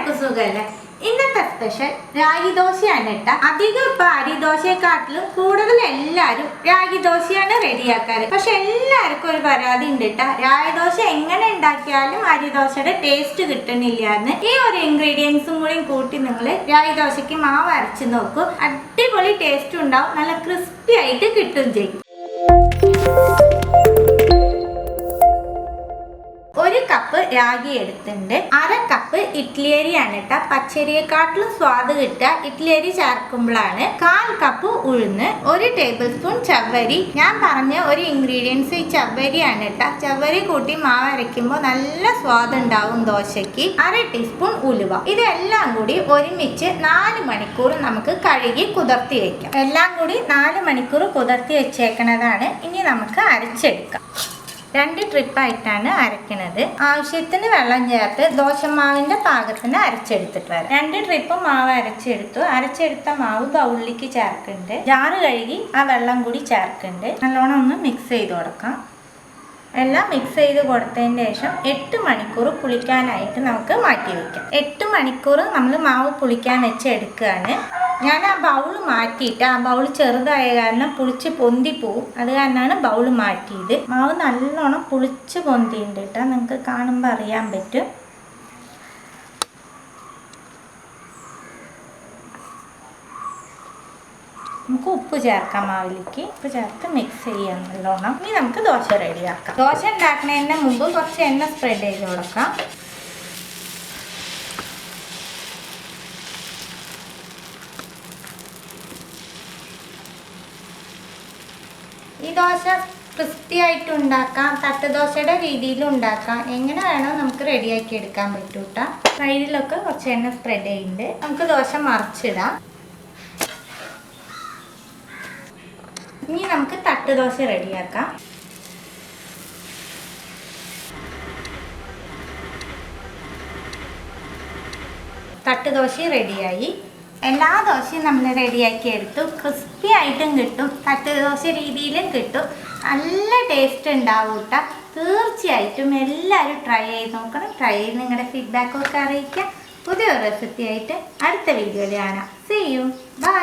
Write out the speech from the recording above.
എല്ലാവർക്കും സുഖമല്ലേ? ഇന്നത്തെ സ്പെഷ്യൽ രാഗി ദോശയാണ് കേട്ടോ. അധികം ഇപ്പൊ അരി ദോശയെക്കാട്ടിലും കൂടുതൽ എല്ലാവരും രാഗി ദോശയാണ് റെഡിയാക്കാറ്. പക്ഷെ എല്ലാവർക്കും ഒരു പരാതി ഉണ്ട് കേട്ടോ. രാഗി ദോശ എങ്ങനെ ഉണ്ടാക്കിയാലും അരി ദോശയുടെ ടേസ്റ്റ് കിട്ടണില്ല എന്ന്. ഈ ഒരു ഇൻഗ്രീഡിയൻസും കൂടി കൂട്ടി നിങ്ങൾ രാഗി ദോശയ്ക്ക് മാവ് അരച്ച് നോക്കൂ. അടിപൊളി ടേസ്റ്റ് ഉണ്ടാവും, നല്ല ക്രിസ്പി ആയിട്ട് കിട്ടും ചെയ്യും. ഒരു കപ്പ് രാഗി എടുത്തിട്ടുണ്ട്. അര കപ്പ് ഇഡ്ലി അരിയാണ് കേട്ടോ. പച്ചരിയെക്കാട്ടിലും സ്വാദ് കിട്ടുക ഇഡ്ലി അരി ചേർക്കുമ്പോഴാണ്. 1/4 കപ്പ് ഉഴുന്ന്, 1 ടേബിൾ സ്പൂൺ ചവ്വരി. ഞാൻ പറഞ്ഞ ഒരു ഇൻഗ്രീഡിയൻസ് ഈ ചവ്വരിയാണ് കേട്ടോ. ചവ്വരി കൂട്ടി മാവ് അരയ്ക്കുമ്പോൾ നല്ല സ്വാദ് ഉണ്ടാവും ദോശയ്ക്ക്. 1/2 ടീസ്പൂൺ ഉലുവ. ഇതെല്ലാം കൂടി ഒരുമിച്ച് 4 മണിക്കൂർ നമുക്ക് കഴുകി കുതിർത്തി വെക്കാം. എല്ലാം കൂടി 4 മണിക്കൂർ കുതിർത്തി വെച്ചേക്കുന്നതാണ്. ഇനി നമുക്ക് അരച്ചെടുക്കാം. 2 ട്രിപ്പായിട്ടാണ് അരയ്ക്കുന്നത്. ആവശ്യത്തിന് വെള്ളം ചേർത്ത് ദോശമാവിന്റെ പാകത്തിന് അരച്ചെടുത്തിട്ട് വരാം. 2 ട്രിപ്പ് മാവ് അരച്ചെടുത്തു. അരച്ചെടുത്ത മാവ് ബൗളിലേക്ക് ചേർക്കുന്നുണ്ട്. ജാറ് കഴുകി ആ വെള്ളം കൂടി ചേർക്കുന്നുണ്ട്. നല്ലോണം ഒന്ന് മിക്സ് ചെയ്ത് കൊടുക്കാം. എല്ലാം മിക്സ് ചെയ്ത് കൊടുത്തതിന് ശേഷം 8 മണിക്കൂർ പുളിക്കാനായിട്ട് നമുക്ക് മാറ്റി വയ്ക്കാം. 8 മണിക്കൂർ നമ്മൾ മാവ് പുളിക്കാൻ വെച്ച് എടുക്കുകയാണ്. ഞാൻ ആ ബൗൾ മാറ്റിയിട്ട്, ആ ബൗൾ ചെറുതായ കാരണം പുളിച്ച് പൊന്തി പോവും. അത് കാരണമാണ് ബൗൾ മാറ്റിയത്. മാവ് നല്ലോണം പുളിച്ച് പൊന്തിയുണ്ട് കേട്ടോ. നിങ്ങൾക്ക് കാണുമ്പോൾ അറിയാൻ പറ്റും. നമുക്ക് ഉപ്പ് ചേർക്കാം. മാവിലേക്ക് ഉപ്പ് ചേർത്ത് മിക്സ് ചെയ്യാം നല്ലോണം. ഇനി നമുക്ക് ദോശ റെഡിയാക്കാം. ദോശ ഉണ്ടാക്കുന്നതിന് മുമ്പ് കുറച്ച് എണ്ണ സ്പ്രെഡ് ചെയ്ത് കൊടുക്കാം. ഈ ദോശ ക്രിസ്പി ആയിട്ട് ഉണ്ടാക്കാം, തട്ടുദോശയുടെ രീതിയിൽ ഉണ്ടാക്കാം. എങ്ങനെ വേണോ നമുക്ക് റെഡിയാക്കി എടുക്കാൻ പറ്റും കേട്ടോ. സൈഡിലൊക്കെ കുറച്ച് എണ്ണ സ്പ്രെഡ് ചെയ്യുന്നുണ്ട്. നമുക്ക് ദോശ മറിച്ചിടാം. ഇനി നമുക്ക് തട്ടുദോശ റെഡിയാക്കാം. തട്ടുദോശ റെഡിയായി. എല്ലാ ദോശയും നമ്മൾ റെഡിയാക്കി എടുത്തു. ക്രിസ്പി ആയിട്ടും കിട്ടും, തട്ടുദോശ രീതിയിലും കിട്ടും. നല്ല ടേസ്റ്റ് ഉണ്ടാവും കേട്ടോ. തീർച്ചയായിട്ടും എല്ലാവരും ട്രൈ ചെയ്ത് നോക്കണം. ട്രൈ ചെയ്ത് നിങ്ങളുടെ ഫീഡ്ബാക്കൊക്കെ അറിയിക്കാം. പുതിയൊരു റെസിപ്പി ആയിട്ട് അടുത്ത വീഡിയോയിൽ കാണാം. See you. Bye.